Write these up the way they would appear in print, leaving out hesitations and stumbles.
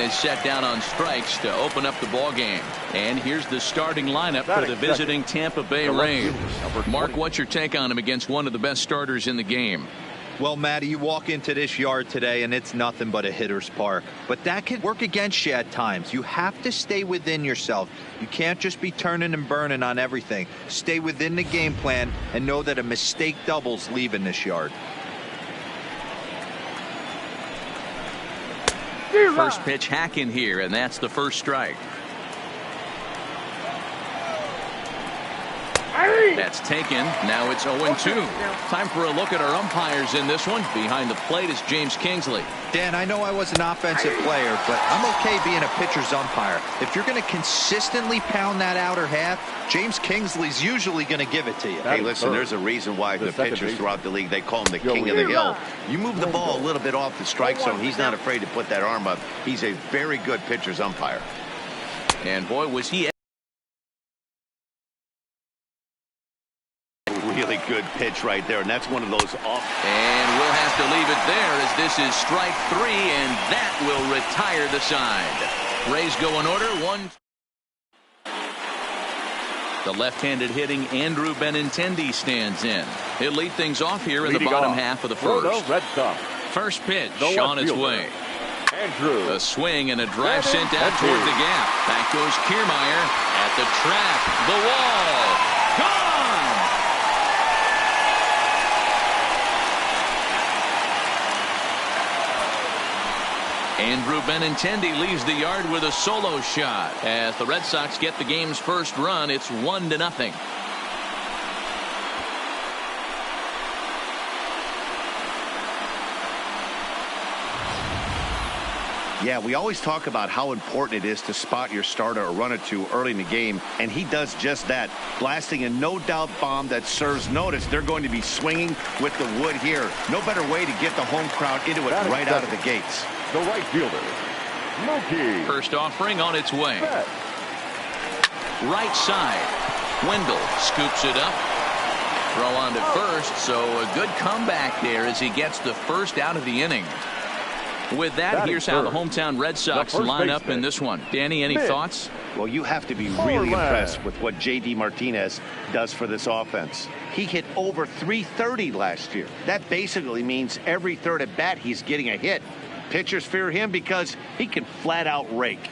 is set down on strikes to open up the ball game. And here's the starting lineup for the visiting Tampa Bay Rays. Mark, what's your take on him against one of the best starters in the game? Well, Matty, you walk into this yard today and it's nothing but a hitter's park. But that can work against you at times. You have to stay within yourself. You can't just be turning and burning on everything. Stay within the game plan and know that a mistake doubles leaving this yard. First pitch hacking here, and that's the first strike. That's taken. Now it's 0-2. Time for a look at our umpires in this one. Behind the plate is James Kingsley. Dan, I know I was an offensive player, but I'm okay being a pitcher's umpire. If you're going to consistently pound that outer half, James Kingsley's usually going to give it to you. Hey, listen, there's a reason why the pitchers throughout the league, they call him the king of the hill. You move the ball a little bit off the strike zone, he's not afraid to put that arm up. He's a very good pitcher's umpire. And boy, was he really good pitch right there, and that's one of those off. And we'll have to leave it there as this is strike 3, and that will retire the side. Rays go in order. 1. The left-handed hitting Andrew Benintendi stands in. He'll lead things off here in the bottom half of the first. First pitch on its way. Andrew. A swing and a drive sent out toward the gap. Back goes Kiermaier at the track. The wall. Gone! Andrew Benintendi leaves the yard with a solo shot. As the Red Sox get the game's first run, it's 1-0. Yeah, we always talk about how important it is to spot your starter or run it to early in the game, and he does just that, blasting a no-doubt bomb that serves notice. They're going to be swinging with the wood here. No better way to get the home crowd into it right out of the gates. The right fielder, Mookie. First offering on its way. Right side. Wendell scoops it up. Throw on to first, so a good comeback there as he gets the first out of the inning. With that, here's how the hometown Red Sox line up in this one. Danny, any thoughts? Well, you have to be really impressed with what J.D. Martinez does for this offense. He hit over .330 last year. That basically means every third at bat he's getting a hit. Pitchers fear him because he can flat out rake.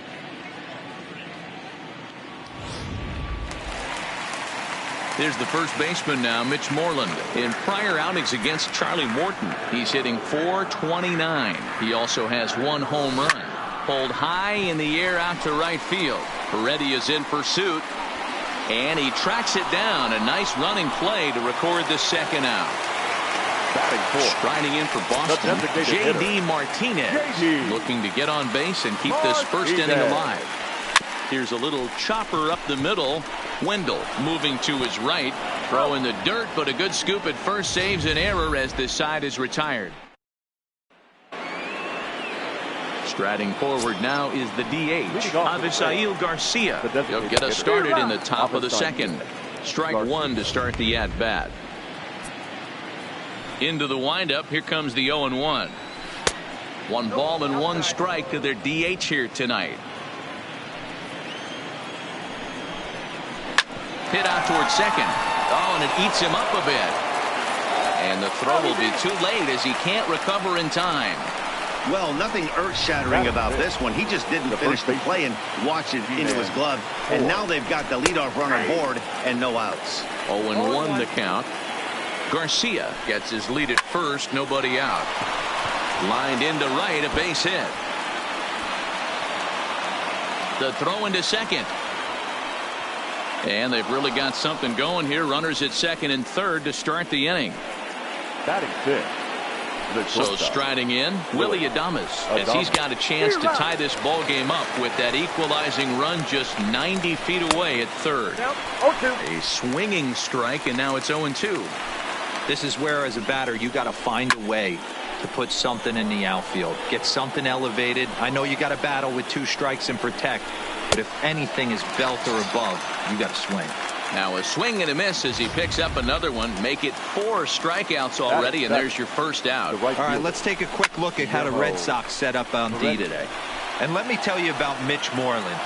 Here's the first baseman now, Mitch Moreland. In prior outings against Charlie Morton, he's hitting .429. He also has 1 home run. Pulled high in the air out to right field. Peretti is in pursuit, and he tracks it down. A nice running play to record the second out. Striding in for Boston, J.D. Martinez, looking to get on base and keep this first inning alive. Here's a little chopper up the middle. Wendell moving to his right. Throw in the dirt, but a good scoop at first saves an error as this side is retired. Striding forward now is the DH, Avisail Garcia. He'll get us started in the top of the second. Strike 1 to start the at-bat. Into the windup. Here comes the 0-1. 1 ball and 1 strike to their DH here tonight. Hit out toward second. Oh, and it eats him up a bit. And the throw will be too late as he can't recover in time. Well, nothing earth-shattering about this one. He just didn't finish the play and watch it into his glove. And now they've got the leadoff runner aboard and no outs. 0-1 the count. Garcia gets his lead at first, nobody out. Lined into right, a base hit. The throw into second. And they've really got something going here. Runners at second and third to start the inning. Batting fifth. So striding in, Willie Adames, as he's got a chance to tie this ball game up with that equalizing run just 90 feet away at third. A swinging strike, and now it's 0-2. This is where, as a batter, you got to find a way to put something in the outfield. Get something elevated. I know you got to battle with 2 strikes and protect, but if anything is belt or above, you got to swing. Now a swing and a miss as he picks up another one. Make it 4 strikeouts already, and there's your first out. All right, let's take a quick look at how the Red Sox set up on D today. And let me tell you about Mitch Moreland.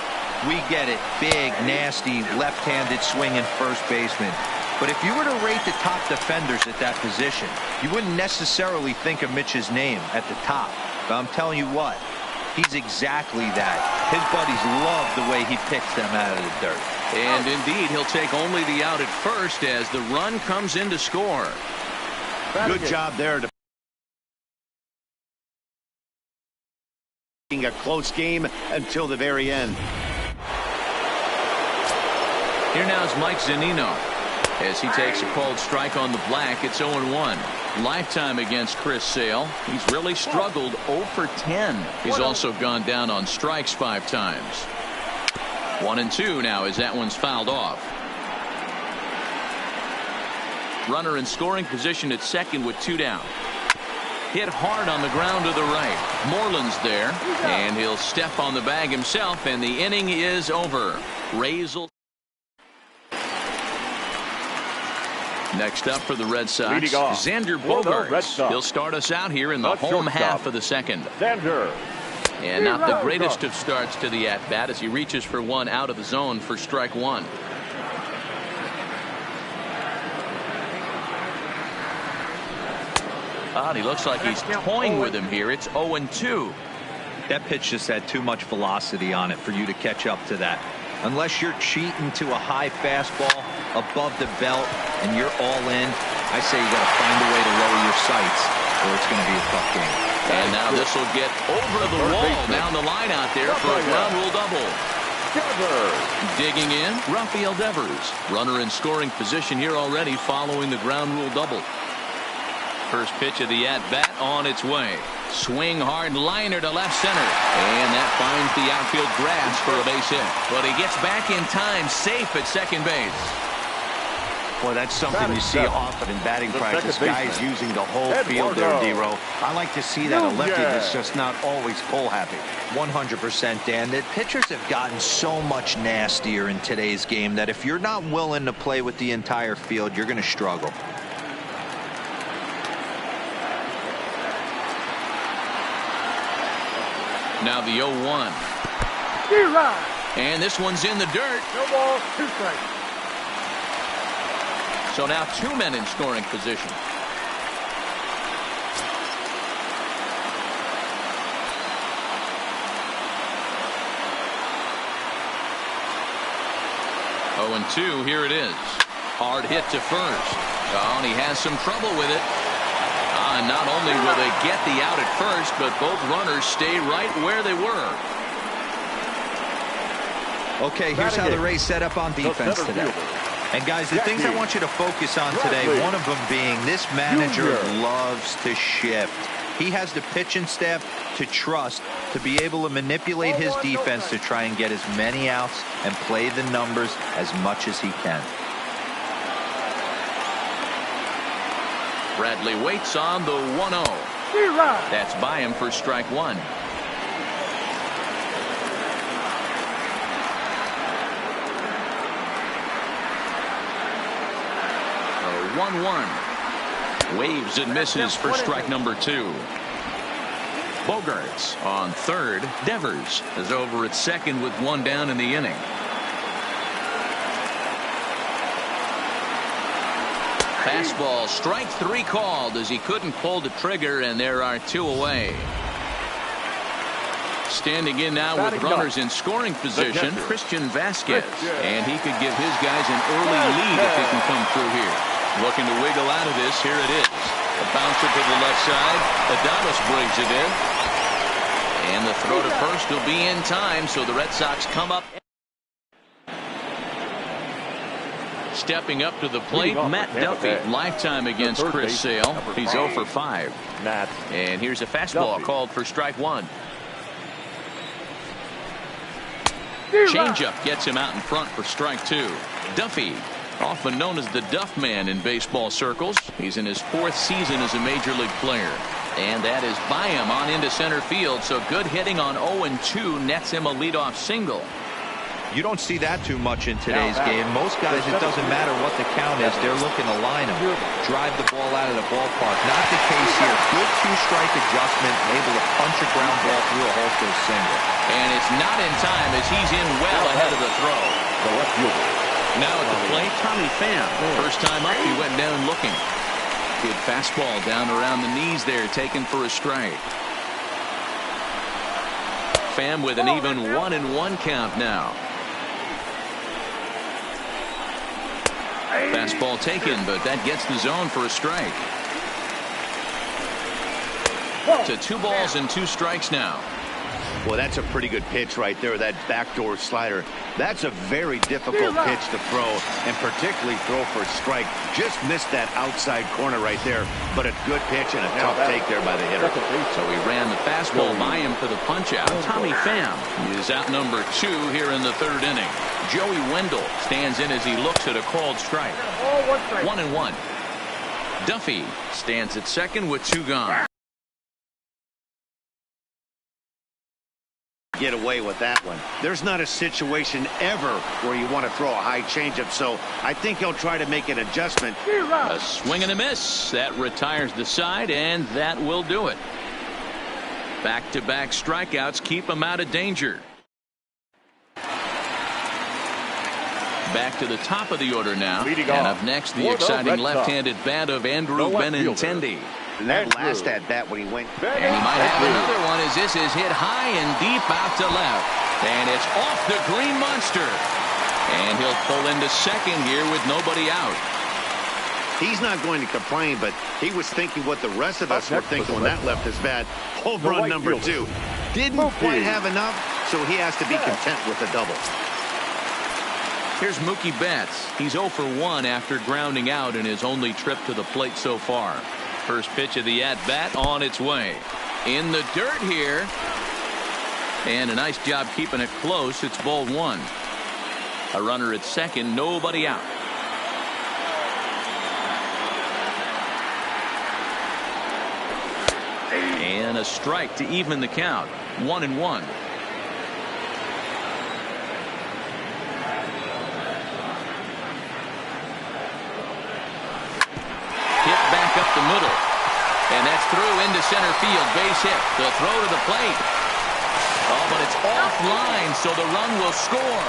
We get it. Big, nasty, left-handed swinging first baseman. But if you were to rate the top defenders at that position, you wouldn't necessarily think of Mitch's name at the top. But I'm telling you what, he's exactly that. His buddies love the way he picks them out of the dirt. And indeed, he'll take only the out at first as the run comes in to score. Good job there. A close game until the very end. Here now is Mike Zunino as he takes a called strike on the black. It's 0-1. Lifetime against Chris Sale. He's really struggled 0 for 10. He's also gone down on strikes 5 times. 1-2 now as that one's fouled off. Runner in scoring position at second with 2 down. Hit hard on the ground to the right. Moreland's there, and he'll step on the bag himself, and the inning is over. Rays will. Next up for the Red Sox, Xander Bogaerts. He'll start us out here in the home half of the second. Xander. And not the greatest of starts to the at-bat as he reaches for one out of the zone for strike 1. He looks like he's toying with him here. It's 0-2. That pitch just had too much velocity on it for you to catch up to that. Unless you're cheating to a high fastball above the belt and you're all in, I say you got to find a way to lower your sights or it's going to be a tough game. And now this will get over the wall down the line out there for a ground rule double. Digging in, Rafael Devers. Runner in scoring position here already following the ground rule double. First pitch of the at-bat on its way. Swing hard liner to left center. And that finds the outfield grass for a base hit. But he gets back in time, safe at second base. Well, that's something you see often in batting practice. Guys using the whole field there, D-Row. I like to see that. A lefty that's just not always pull happy. 100%, Dan. The pitchers have gotten so much nastier in today's game that if you're not willing to play with the entire field, you're going to struggle. Now the 0-1. And this one's in the dirt. No ball, 2 strikes. So now 2 men in scoring position. Oh, and 2, here it is. Hard hit to first. Oh, and he has some trouble with it. And not only will they get the out at first, but both runners stay right where they were. Okay, here's how the Rays set up on defense today. And guys, the things I want you to focus on today, one of them being this manager loves to shift. He has the pitching staff to trust to be able to manipulate his defense to try and get as many outs and play the numbers as much as he can. Bradley waits on the 1-0. That's by him for strike 1. A 1-1. Waves and misses for strike number 2. Bogaerts on third. Devers is over at second with 1 down in the inning. Fastball, strike 3 called as he couldn't pull the trigger, and there are 2 away. Standing in now with runners in scoring position, Christian Vasquez. And he could give his guys an early lead if they can come through here. Looking to wiggle out of this, here it is. A bouncer to the left side. Adames brings it in. And the throw to first will be in time, so the Red Sox come up. Stepping up to the plate, Matt Duffy. Lifetime against Chris Sale. He's 0 for 5. And here's a fastball called for strike 1. Changeup gets him out in front for strike 2. Duffy, often known as the Duff Man in baseball circles. He's in his 4th season as a major league player. And that is by him on into center field. So good hitting on 0-2 nets him a leadoff single. You don't see that too much in today's game. Most guys, it doesn't matter what the count is. They're looking to line them, drive the ball out of the ballpark. Not the case here. Good two-strike adjustment, able to punch a ground ball through a hole for a single. And it's not in time as he's in well ahead of the throw. The left fielder. Now at the plate, Tommy Pham. First time up, he went down looking. Good fastball down around the knees there, taken for a strike. Pham with an even 1-1 count now. Fastball taken, but that gets the zone for a strike. To 2 balls and 2 strikes now. Well, that's a pretty good pitch right there, that backdoor slider. That's a very difficult pitch to throw, and particularly throw for a strike. Just missed that outside corner right there, but a good pitch and a tough take there by the hitter. So he ran the fastball by him for the punch-out. Tommy Pham is out number 2 here in the 3rd inning. Joey Wendell stands in as he looks at a called strike. 1-1. Duffy stands at second with 2 gone. Get away with that one. There's not a situation ever where you want to throw a high changeup, so I think he'll try to make an adjustment. A swing and a miss. That retires the side, and that will do it. Back-to-back strikeouts keep him out of danger. Back to the top of the order now. And up next, the exciting left-handed bat of Andrew Benintendi. That last at-bat when he went. And he might have another one as this is hit high and deep out to left. And it's off the green monster. And he'll pull into second here with nobody out. He's not going to complain, but he was thinking what the rest of us were thinking when that left his bat. Home run number 2. Didn't quite have enough, so he has to be content with a double. Here's Mookie Betts. He's 0 for 1 after grounding out in his only trip to the plate so far. First pitch of the at-bat on its way. In the dirt here. And a nice job keeping it close. It's ball 1. A runner at second, nobody out. And a strike to even the count. 1-1. Up the middle, and that's through into center field. Base hit. The throw to the plate. Oh, but it's offline, so the run will score.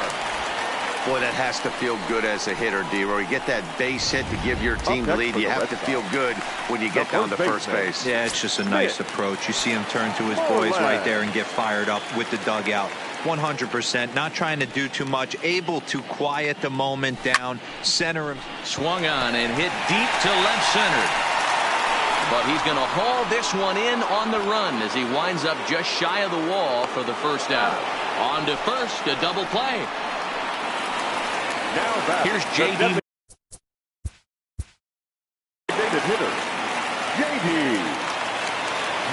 Boy, that has to feel good as a hitter, D-Roy. You get that base hit to give your team the lead. You have to feel good when you get down to first base. Yeah, it's just a nice approach. You see him turn to his boys right there and get fired up with the dugout. 100%, not trying to do too much, able to quiet the moment down, center him. Swung on and hit deep to left center. But he's going to haul this one in on the run as he winds up just shy of the wall for the first out. On to first, a double play. Now here's J.D. hitter, J.D.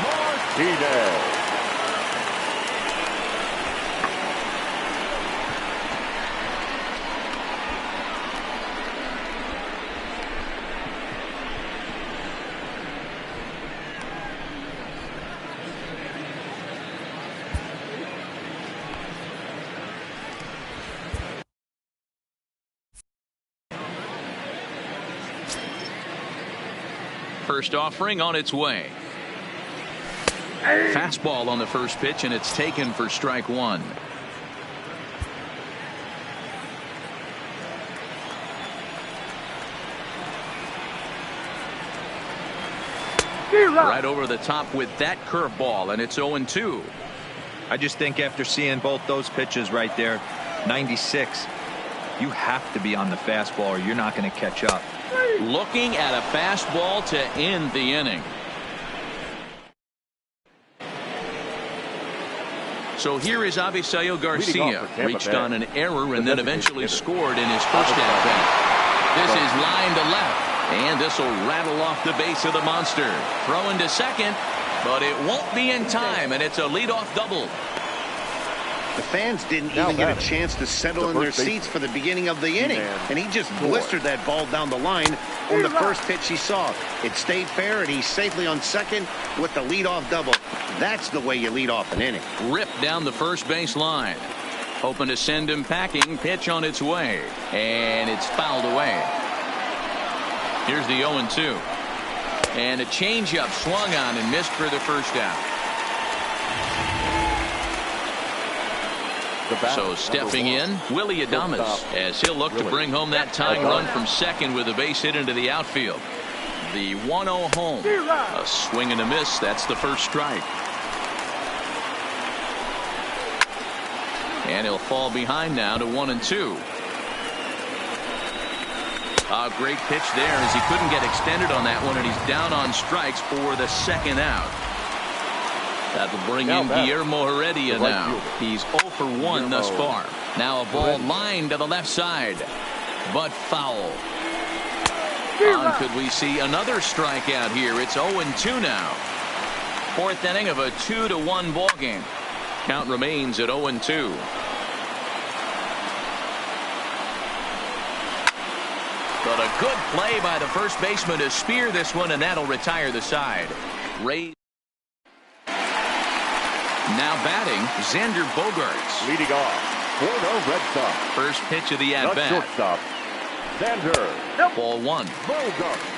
Martinez. First offering on its way. Fastball on the first pitch, and it's taken for strike 1. Right over the top with that curveball, and it's 0-2. I just think after seeing both those pitches right there, 96, you have to be on the fastball or you're not going to catch up. Looking at a fastball to end the inning. So here is Avisail Garcia. Reached on an error and then eventually scored in his first at-bat. This is line to left. And this will rattle off the base of the monster. Throwing to second, but it won't be in time, and it's a leadoff double. The fans didn't even get a chance to settle in their seats for the beginning of the inning, and he just blistered that ball down the line on the first pitch he saw. It stayed fair, and he's safely on second with the leadoff double. That's the way you lead off an inning. Ripped down the first base line. Hoping to send him packing. Pitch on its way. And it's fouled away. Here's the 0-2. And a changeup swung on and missed for the first out. So stepping in, Willie Adames, as he'll look to bring home that tying run from second with a base hit into the outfield. The 1-0 home. A swing and a miss. That's the first strike. And he'll fall behind now to 1-2. A great pitch there as he couldn't get extended on that one, and he's down on strikes for the second out. That'll bring in Guillermo Heredia now. He's 0 for 1 thus far. Now a ball lined to the left side, but foul. Could we see another strikeout here? It's 0-2 now. Fourth inning of a 2-1 ball game. Count remains at 0-2. But a good play by the first baseman to spear this one, and that'll retire the side. Now batting, Xander Bogaerts. Leading off for the Red Sox. First pitch of the at-bat. Shortstop, Xander. Ball 1. Bogaerts.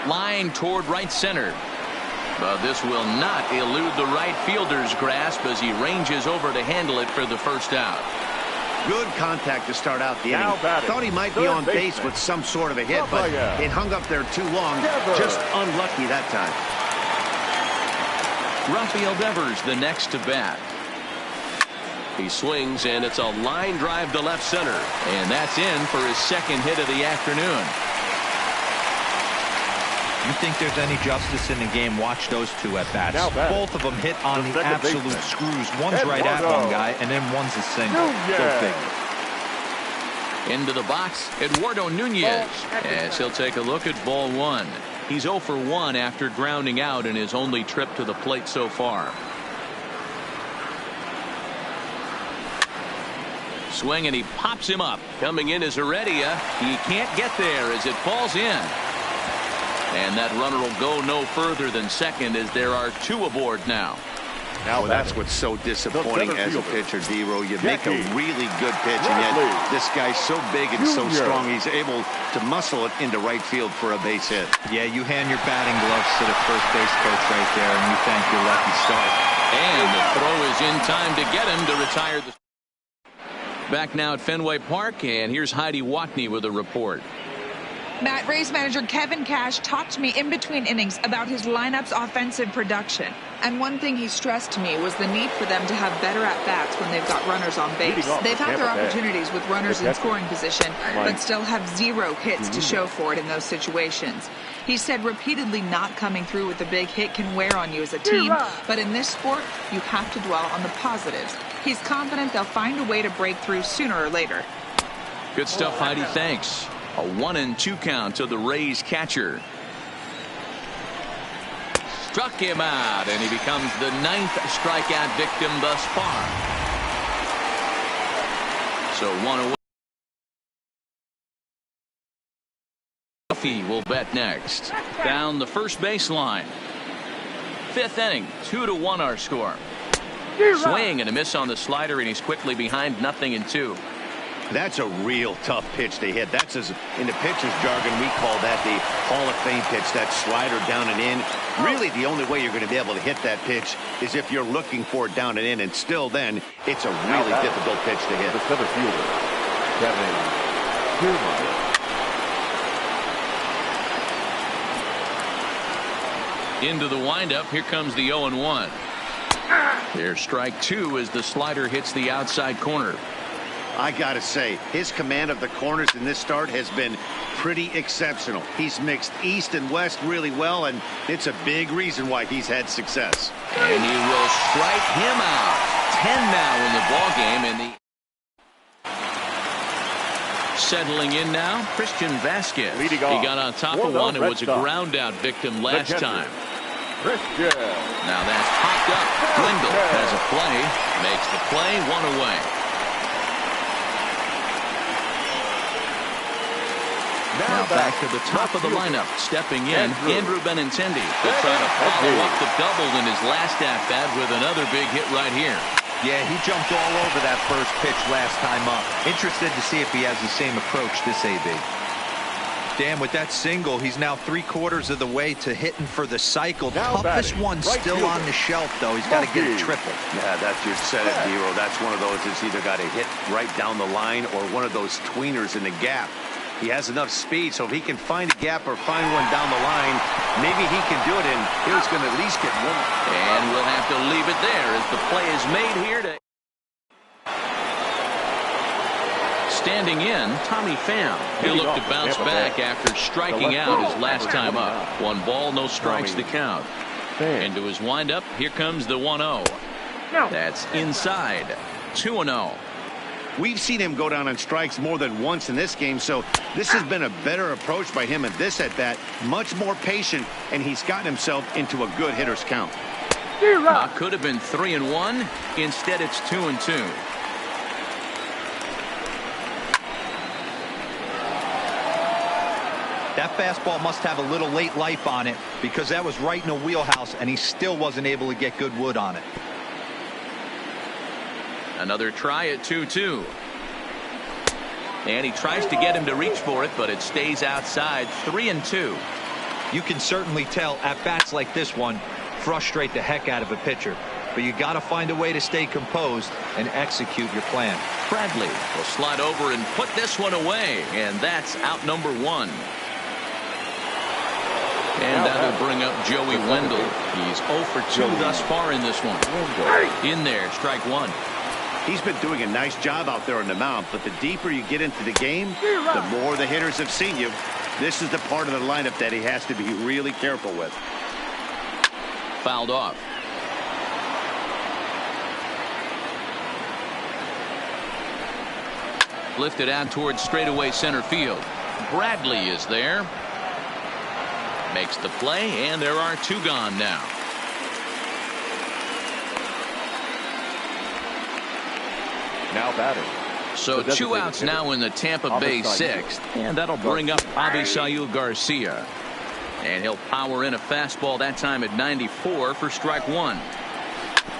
Line toward right center. But this will not elude the right fielder's grasp as he ranges over to handle it for the first out. Good contact to start out the inning. Thought he might be on base with some sort of a hit, but it hung up there too long. Just unlucky that time. Rafael Devers the next to bat. He swings, and it's a line drive to left center. And that's in for his second hit of the afternoon. You think there's any justice in the game? Watch those two at bats. Both of them hit on the absolute screws. One's right at one guy, and then one's a single. Go big. Into the box, Eduardo Nunez, as he'll take a look at ball 1. He's 0 for 1 after grounding out in his only trip to the plate so far. Swing, and he pops him up. Coming in is Heredia. He can't get there as it falls in. And that runner will go no further than second as there are 2 aboard now. Now that's what's so disappointing as a pitcher, D-Row. You make a really good pitch, and yet this guy's so big and so strong, he's able to muscle it into right field for a base hit. Yeah, you hand your batting gloves to the first base coach right there, and you thank your lucky stars. And the throw is in time to get him to retire the. Back now at Fenway Park, and here's Heidi Watney with a report. Matt, Rays manager Kevin Cash talked to me in between innings about his lineup's offensive production. And one thing he stressed to me was the need for them to have better at-bats when they've got runners on base. They've had their opportunities with runners in scoring position, but still have 0 hits to show for it in those situations. He said repeatedly not coming through with a big hit can wear on you as a team, but in this sport, you have to dwell on the positives. He's confident they'll find a way to break through sooner or later. Good stuff, Heidi. Thanks. A 1-2 count to the Rays catcher. Struck him out, and he becomes the 9th strikeout victim thus far. So 1 away. Duffy will bet next. Down the first baseline. 5th inning, 2-1 our score. Swing and a miss on the slider, and he's quickly behind 0-2. That's a real tough pitch to hit. That's, as in the pitcher's jargon, we call that the Hall of Fame pitch, that slider down and in. Really, the only way you're going to be able to hit that pitch is if you're looking for it down and in, and still then, it's a really difficult pitch to hit. The center fielder, Kevin Kiermaier. Into the windup, here comes the 0-1. There's strike 2 as the slider hits the outside corner. I gotta say, his command of the corners in this start has been pretty exceptional. He's mixed east and west really well, and it's a big reason why he's had success. And he will strike him out. 10 now in the ball game, and settling in now, Christian Vasquez. He got on top of one and was a ground out victim last time. Now that's popped up. Grindle has a play, makes the play, 1 away. Now back to the top of the lineup. Stepping in, Andrew Benintendi. He'll try to follow up the double in his last at-bat with another big hit right here. Yeah, he jumped all over that first pitch last time up. Interested to see if he has the same approach this AB. Dan, with that single, he's now 3/4 of the way to hitting for the cycle. Toughest one still on the shelf, though. He's got to get a triple. Yeah, that's you said it, Hero. That's one of those that's either got to hit right down the line or one of those tweeners in the gap. He has enough speed, so if he can find a gap or find one down the line, maybe he can do it, and he's going to at least get one. And we'll have to leave it there as the play is made here to... Standing in, Tommy Pham. He'll look to bounce back after striking out his last time up. 1 ball, no strikes to count. Into his windup, here comes the 1-0. That's inside. 2-0. We've seen him go down on strikes more than once in this game, so this has been a better approach by him at this at-bat. Much more patient, and he's gotten himself into a good hitter's count. Could have been 3-1. Instead, it's 2-2. That fastball must have a little late life on it because that was right in the wheelhouse, and he still wasn't able to get good wood on it. Another try at 2-2. And he tries to get him to reach for it, but it stays outside. 3-2. You can certainly tell at bats like this one frustrate the heck out of a pitcher, but you got to find a way to stay composed and execute your plan. Bradley will slide over and put this one away, and that's out number 1. And that'll bring up Joey Wendell. He's 0 for 2 thus far in this one. In there, strike 1. He's been doing a nice job out there on the mound, but the deeper you get into the game, the more the hitters have seen you. This is the part of the lineup that he has to be really careful with. Fouled off. Lifted out towards straightaway center field. Bradley is there. Makes the play, and there are 2 gone now. Now batting. So 2 outs now in the Tampa Bay 6th, and that'll bring up Avisail Garcia. And he'll power in a fastball that time at 94 for strike 1.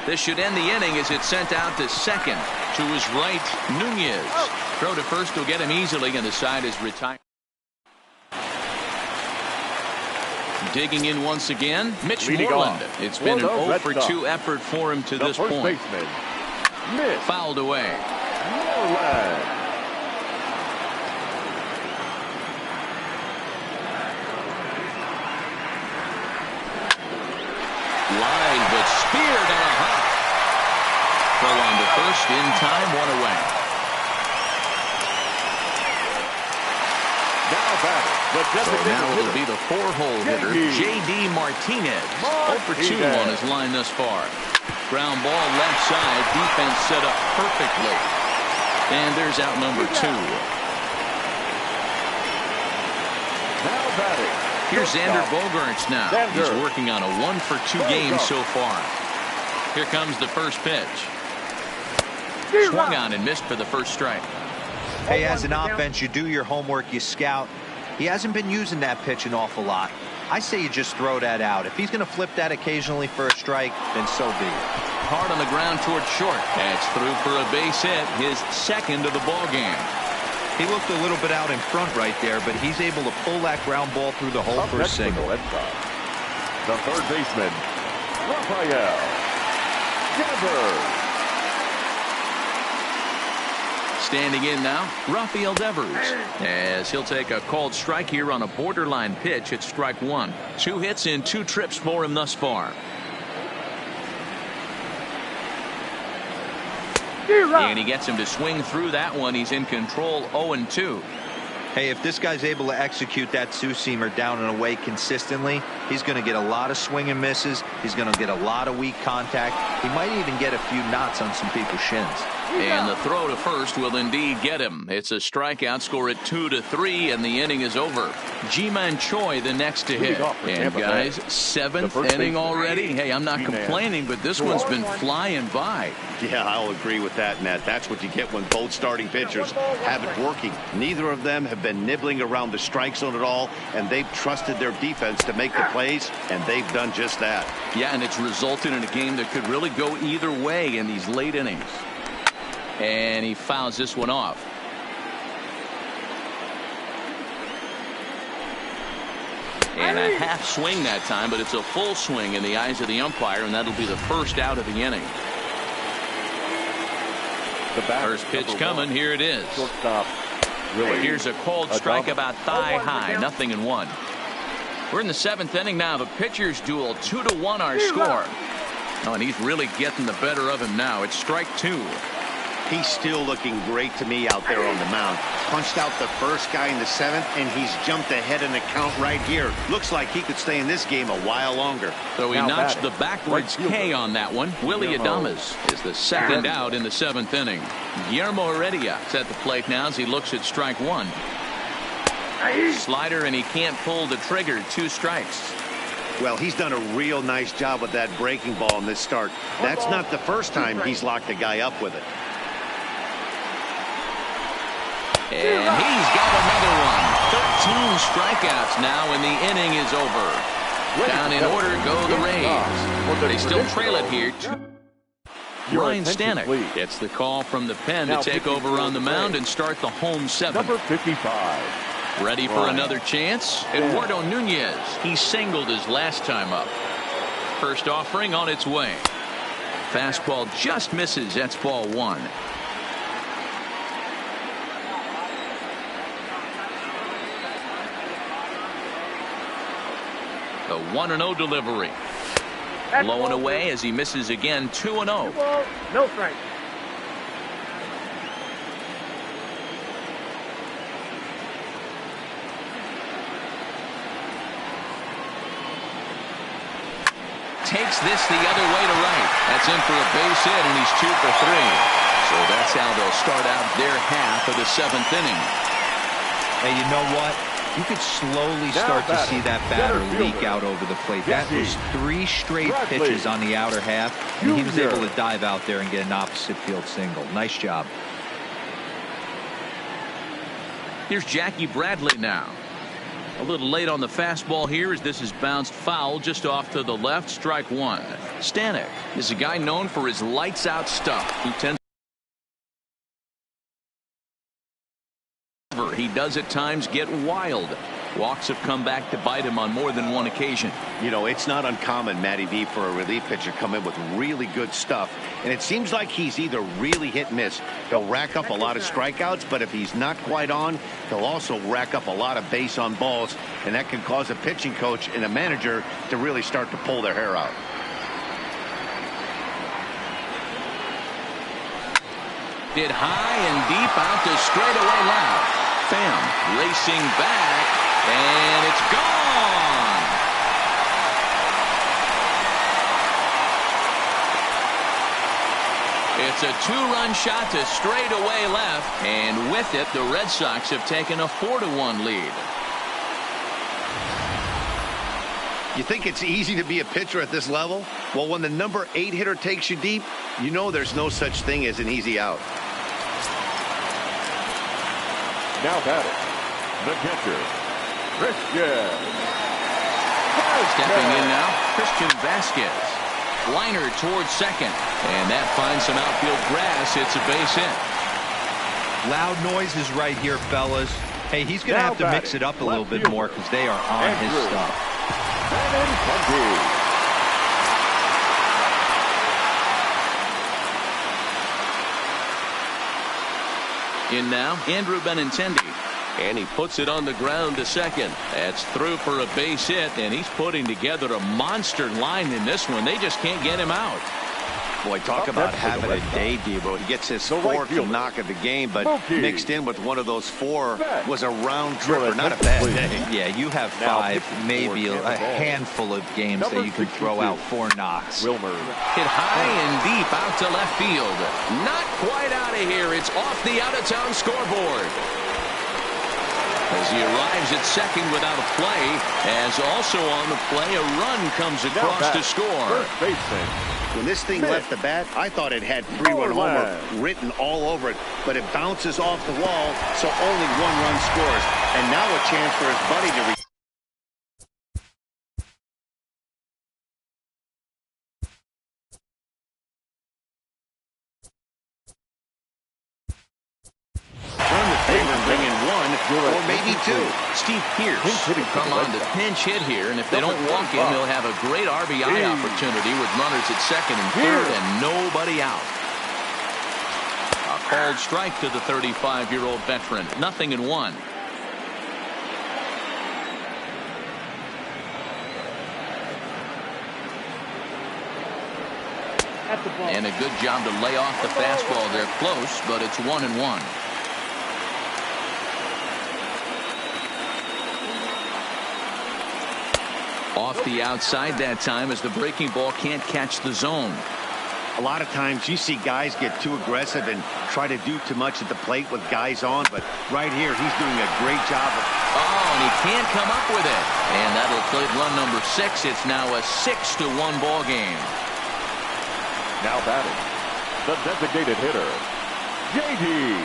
This should end the inning as it's sent out to second. To his right, Nunez. Throw to first will get him easily, and the side is retired. Digging in once again, Mitch Moreland. It's been an 0 for 2 effort for him to this point. Fouled away. Line, but speared on a hop. Throw on to first in time, 1 away. So now it'll be the 4-hole hitter, J.D. Martinez. 0 for 2 on his line thus far. Ground ball left side, defense set up perfectly. And there's out number 2. Now batting. Here's Xander Bogaerts now. He's working on a 1 for 2 game so far. Here comes the first pitch. Swung on and missed for the first strike. Hey, as an offense, you do your homework, you scout. He hasn't been using that pitch an awful lot. I say you just throw that out. If he's going to flip that occasionally for a strike, then so be it. Hard on the ground towards short. That's through for a base hit, his 2nd of the ball game. He looked a little bit out in front right there, but he's able to pull that ground ball through the hole for a single. The third baseman, Rafael Devers. Standing in now, Rafael Devers, as he'll take a called strike here on a borderline pitch at strike 1. 2 hits in 2 trips for him thus far. And he gets him to swing through that one. He's in control, 0-2. Hey, if this guy's able to execute that two-seamer down and away consistently, he's going to get a lot of swing and misses. He's going to get a lot of weak contact. He might even get a few knots on some people's shins. And the throw to first will indeed get him. It's a strikeout, score at 2-3, and the inning is over. Ji-Man Choi the next to hit. And guys, 7th inning already. Hey, I'm not complaining, but this one's been flying by. Yeah, I'll agree with that, Matt. That's what you get when both starting pitchers have it working. Neither of them have been nibbling around the strike zone at all, and they've trusted their defense to make the plays, and they've done just that. Yeah, and it's resulted in a game that could really go either way in these late innings. And he fouls this one off. And a half swing that time, but it's a full swing in the eyes of the umpire, and that'll be the first out of the inning. First pitch coming. Here it is. Here's a cold strike about thigh high. 0-1. We're in the 7th inning now. The pitchers duel. 2-1 our score. Oh, and he's really getting the better of him now. It's strike 2. He's still looking great to me out there on the mound. Punched out the first guy in the 7th, and he's jumped ahead in the count right here. Looks like he could stay in this game a while longer. So he notched the backwards K on that one. Willie Adames is the second out in the 7th inning. Guillermo Heredia is at the plate now as he looks at strike 1. Slider, and he can't pull the trigger. 2 strikes. Well, he's done a real nice job with that breaking ball in this start. That's not the first time he's locked a guy up with it. And he's got another one. 13 strikeouts now, and the inning is over. Down in order go the Rays. They still trail it here. Ryan Stanek gets the call from the pen to take over on the mound and start the home 7th. Number 55. Ready for another chance? Eduardo Nunez. He singled his last time up. First offering on its way. Fastball just misses. That's ball 1. The 1-0 delivery. Low and away as he misses again. 2-0. No strike. Takes this the other way to right. That's in for a base hit, and he's 2 for 3. So that's how they'll start out their half of the 7th inning. Hey, you know what? You could slowly start to see that batter leak out over the plate. That was 3 straight pitches on the outer half, and he was able to dive out there and get an opposite field single. Nice job. Here's Jackie Bradley now. A little late on the fastball here as this is bounced foul just off to the left. Strike 1. Stanek is a guy known for his lights out stuff. He does at times get wild. Walks have come back to bite him on more than one occasion. You know, it's not uncommon, Matty V, for a relief pitcher come in with really good stuff, and it seems like he's either really hit and miss. He'll rack up a lot of strikeouts, but if he's not quite on, he'll also rack up a lot of base on balls, and that can cause a pitching coach and a manager to really start to pull their hair out. Hit high and deep out to straightaway left. Pham racing back, and it's gone. It's a 2-run shot to straightaway left, and with it, the Red Sox have taken a 4-1 lead. You think it's easy to be a pitcher at this level? Well, when the number 8 hitter takes you deep, you know there's no such thing as an easy out. Now batting, the catcher, Christian. Stepping in now, Christian Vasquez. Liner towards second, and that finds some outfield grass. It's a base hit. Loud noises right here, fellas. Hey, he's going to have to mix it up a little bit more because they are on his stuff. In now, Andrew Benintendi. And he puts it on the ground to second. That's through for a base hit, and he's putting together a monster line in this one. They just can't get him out. Boy, talk about having a day, Debo. He gets his fourth knock of the game, but mixed in with one of those four was a round tripper. Not a bad day. Yeah, you have 5, maybe a handful of games that you can throw out 4 knocks. Wilmer. Hit high and deep out to left field. Not quite out of here. It's off the out-of-town scoreboard. As he arrives at second without a play, as also on the play, a run comes across to score. When this thing left the bat, I thought it had 3-run homer written all over it, but it bounces off the wall, so only 1 run scores. And now a chance for his buddy to turn the favor and bring in 1 or maybe 2. Steve Pierce will come on to pinch hit here, and if they don't walk him, he'll have a great RBI opportunity with runners at second and third and nobody out. A called strike to the 35-year-old veteran. 0-1. And a good job to lay off the fastball. They're close, but it's 1-1. Off the outside that time as the breaking ball can't catch the zone. A lot of times you see guys get too aggressive and try to do too much at the plate with guys on, but right here he's doing a great job of... Oh, and he can't come up with it. And that'll play run number 6. It's now a 6-1 ball game. Now batting, the designated hitter, J.D.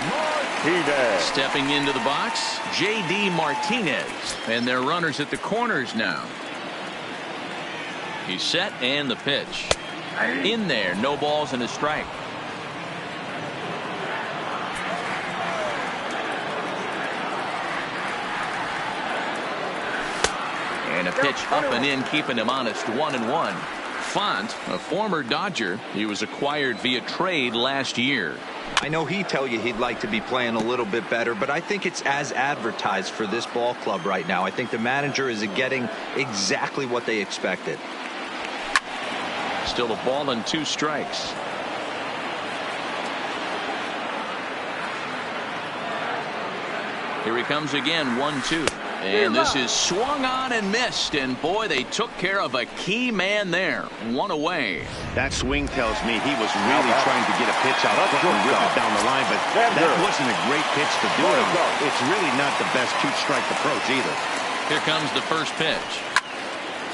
Martinez. Stepping into the box, J.D. Martinez. And they're runners at the corners now. He's set and the pitch. In there, no balls and a strike. And a pitch up and in, keeping him honest. 1-1. Font, a former Dodger, he was acquired via trade last year. I know he'd tell you he'd like to be playing a little bit better, but I think it's as advertised for this ball club right now. I think the manager is getting exactly what they expected. Still a ball and 2 strikes. Here he comes again, 1-2. And this is swung on and missed. And boy, they took care of a key man there. 1 away. That swing tells me he was really trying to get a pitch out front and rip it down the line, but that wasn't a great pitch to do it. It's really not the best 2-strike approach either. Here comes the first pitch.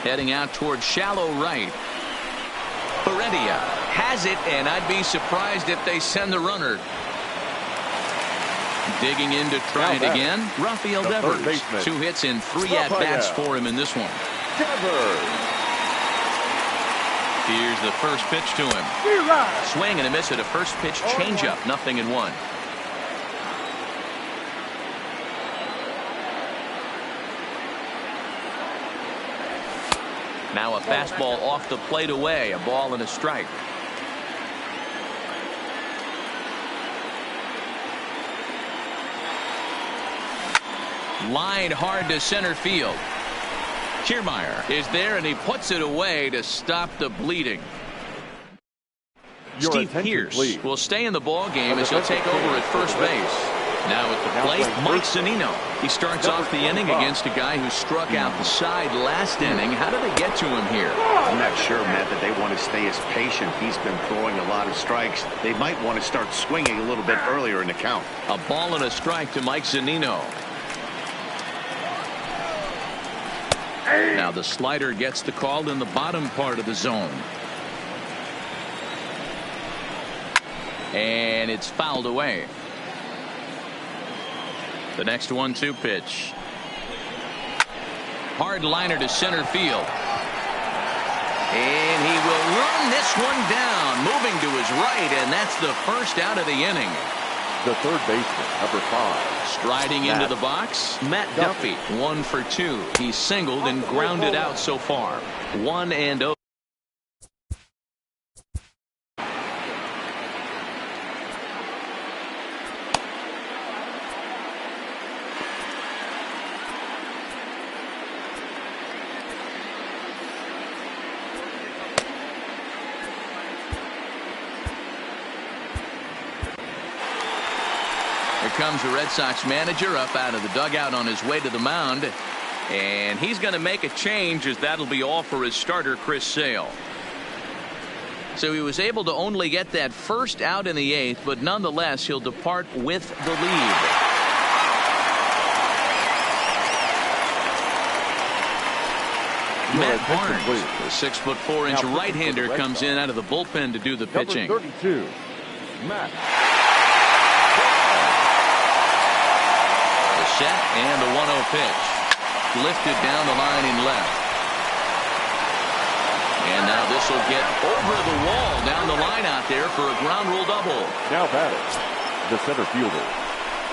Heading out towards shallow right. Heredia has it, and I'd be surprised if they send the runner. Digging in to try it again. Rafael Devers. 2 hits and 3 at-bats for him in this one. Here's the first pitch to him. Swing and a miss at a first pitch changeup. 0-1. Now a fastball off the plate away. A ball and a strike. Line hard to center field. Kiermaier is there, and he puts it away to stop the bleeding. Steve Pierce will stay in the ball game as he'll take over at first base. Now at the plate, Mike Zunino. He starts off the inning against a guy who struck out the side last inning. How do they get to him here? I'm not sure, Matt, that they want to stay as patient. He's been throwing a lot of strikes. They might want to start swinging a little bit earlier in the count. A ball and a strike to Mike Zunino. Now the slider gets the call in the bottom part of the zone. And it's fouled away. The next 1-2 pitch. Hard liner to center field. And he will run this one down, moving to his right, and that's the first out of the inning. The third baseman, number 5. Striding into the box, Matt Duffy. 1 for 2. He's singled and grounded out so far. 1-0. comes the Red Sox manager up out of the dugout on his way to the mound. And he's going to make a change, as that'll be all for his starter, Chris Sale. So he was able to only get that first out in the 8th, but nonetheless he'll depart with the lead. Matt Barnes, the 6'4" right-hander, comes in out of the bullpen to do the pitching. Number 32, Matt. The set and the 1-0 pitch. Lifted down the line in left. And now this will get over the wall down the line out there for a ground rule double. Now batting, the center fielder,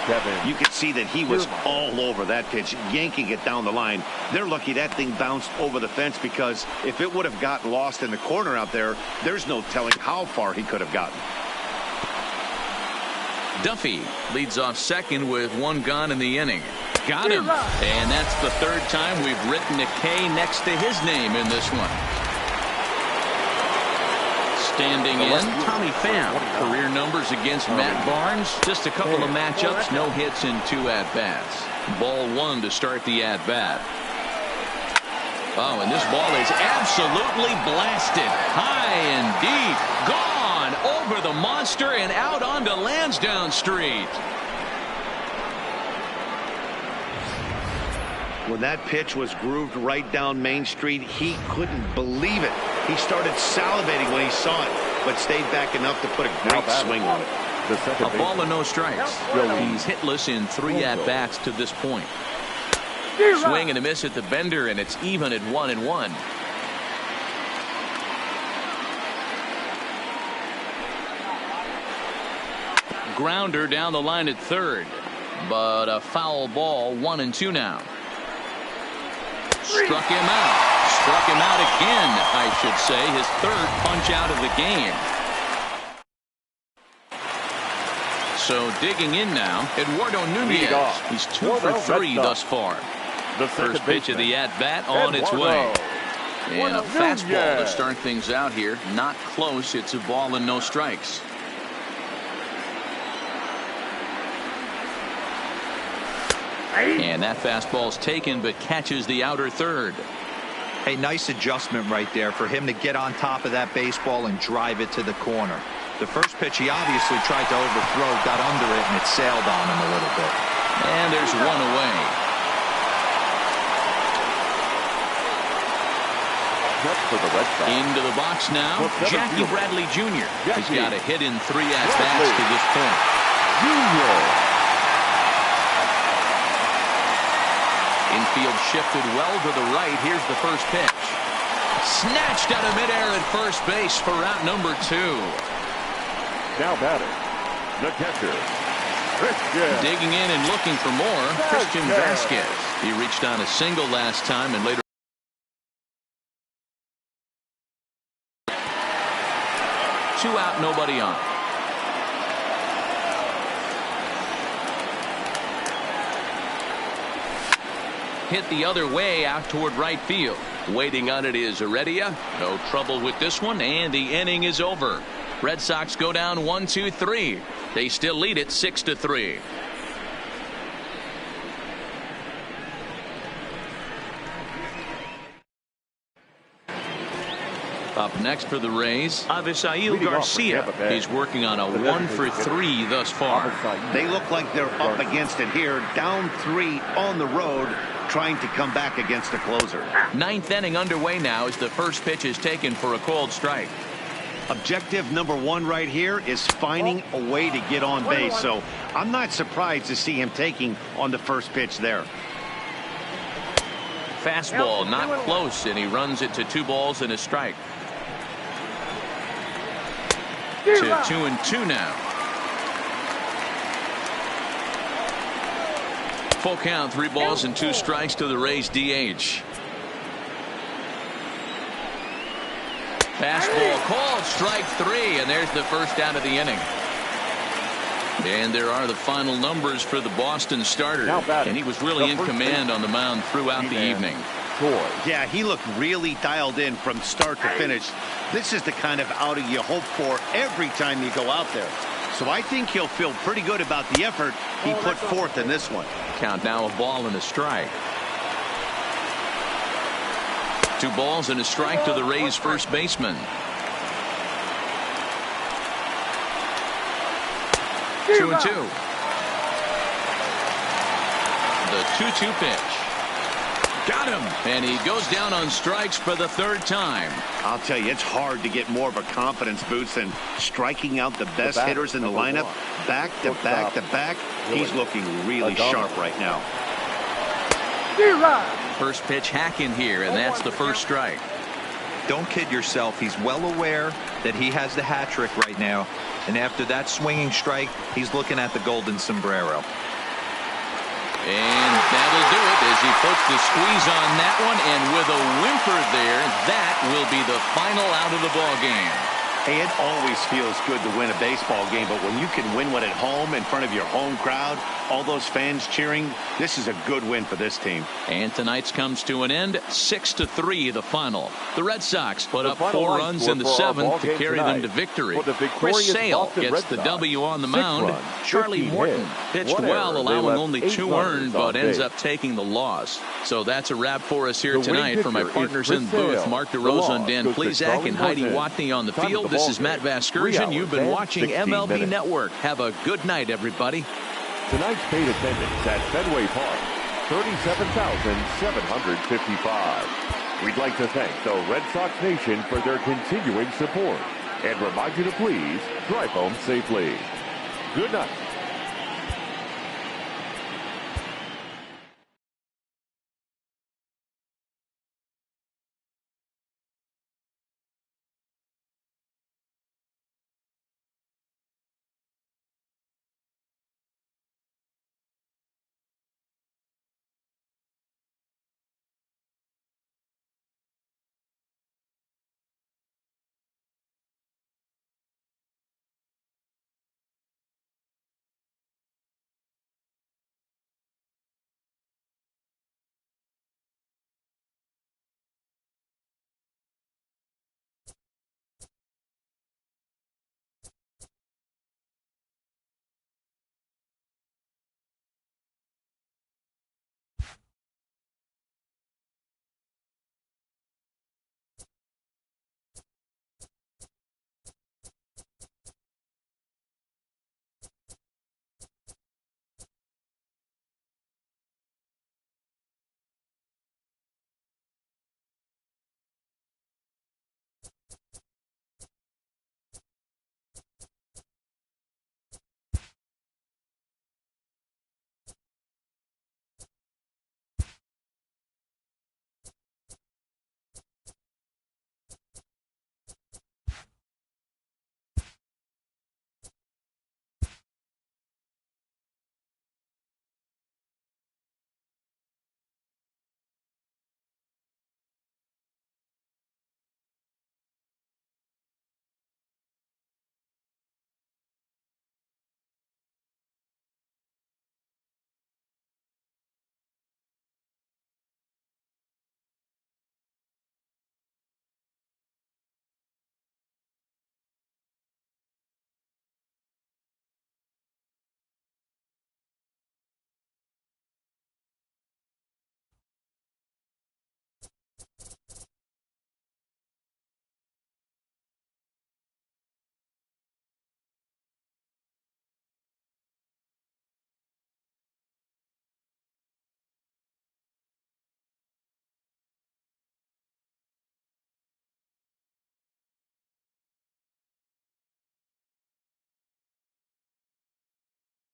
Kevin. You could see that he was all over that pitch, yanking it down the line. They're lucky that thing bounced over the fence, because if it would have gotten lost in the corner out there, there's no telling how far he could have gotten. Duffy leads off second with 1 gone in the inning. Got him. And that's the 3rd time we've written a K next to his name in this one. Standing in, Tommy Pham. Career numbers against Matt Barnes. Just a couple of matchups, no hits in 2 at-bats. Ball 1 to start the at-bat. Oh, and this ball is absolutely blasted. High and deep. Gone over the monster and out onto Lansdowne Street. When that pitch was grooved right down Main Street, he couldn't believe it. He started salivating when he saw it, but stayed back enough to put a great swing on it. A ball and no strikes. He's hitless in 3 at-bats to this point. Swing and a miss at the bender, and it's even at 1-1. Grounder down the line at 3rd, but a foul ball. 1-2 now. Struck him out. Struck him out again, I should say. His 3rd punch out of the game. So digging in now, Eduardo Nunez. He's 2 for 3 thus far. The first pitch of the at-bat on its way. And a fastball to start things out here. Not close. It's a ball and no strikes. And that fastball's taken, but catches the outer 3rd. Hey, nice adjustment right there for him to get on top of that baseball and drive it to the corner. The first pitch he obviously tried to overthrow, got under it, and it sailed on him a little bit. And there's 1 away. For the Red Sox. Into the box now, Jackie Bradley Jr. He's got a hit in 3 at-bats to this point. Jr. Infield shifted well to the right. Here's the first pitch. Snatched out of midair at first base for route number 2. Now batting, the catcher, Christian. Digging in and looking for more, Christian Vasquez. He reached on a single last time and later. 2 out, nobody on. Hit the other way out toward right field. Waiting on it is Heredia. No trouble with this one, and the inning is over. Red Sox go down 1-2-3. They still lead it 6-3. Up next for the Rays, Avisail Garcia. He's working on a 1 for 3 thus far. They look like they're up against it here, down 3 on the road, trying to come back against a closer. 9th inning underway now as the first pitch is taken for a called strike. Objective number 1 right here is finding a way to get on base. So I'm not surprised to see him taking on the first pitch there. Fastball not close, and he runs it to 2 balls and a strike. To 2-2 now. Full count, 3 balls and 2 strikes to the Rays DH. Fastball called, strike 3, and there's the first out of the inning. And there are the final numbers for the Boston starter, and he was really in command on the mound throughout the evening. Yeah, he looked really dialed in from start to finish. This is the kind of outing you hope for every time you go out there. So I think he'll feel pretty good about the effort he put forth in this one. Count now a ball and a strike. 2 balls and a strike to the Rays first baseman. 2-2. The 2-2 pitch. Got him. And he goes down on strikes for the 3rd time. I'll tell you, it's hard to get more of a confidence boost than striking out the best hitters in the lineup. Back to back to back. He's looking really sharp right now. First pitch hacking here, and that's the first strike. Don't kid yourself. He's well aware that he has the hat trick right now. And after that swinging strike, he's looking at the golden sombrero. And that'll do it as he puts the squeeze on that one. And with a whimper there, that will be the final out of the ball game. Hey, it always feels good to win a baseball game, but when you can win one at home in front of your home crowd, all those fans cheering, this is a good win for this team. And tonight's comes to an end, 6-3 the final. The Red Sox put up 4 runs in the 7th to carry them to victory. Chris Sale gets the W on the mound. Charlie Morton pitched well, allowing only 2 earned, but ends up taking the loss. So that's a wrap for us here tonight. For my partners in the booth, Mark DeRosa and Dan Plesac and Heidi Watney on the field, this is Matt Vasgersian. You've been watching MLB Network. Have a good night, everybody. Tonight's paid attendance at Fenway Park, 37,755. We'd like to thank the Red Sox Nation for their continuing support and remind you to please drive home safely. Good night.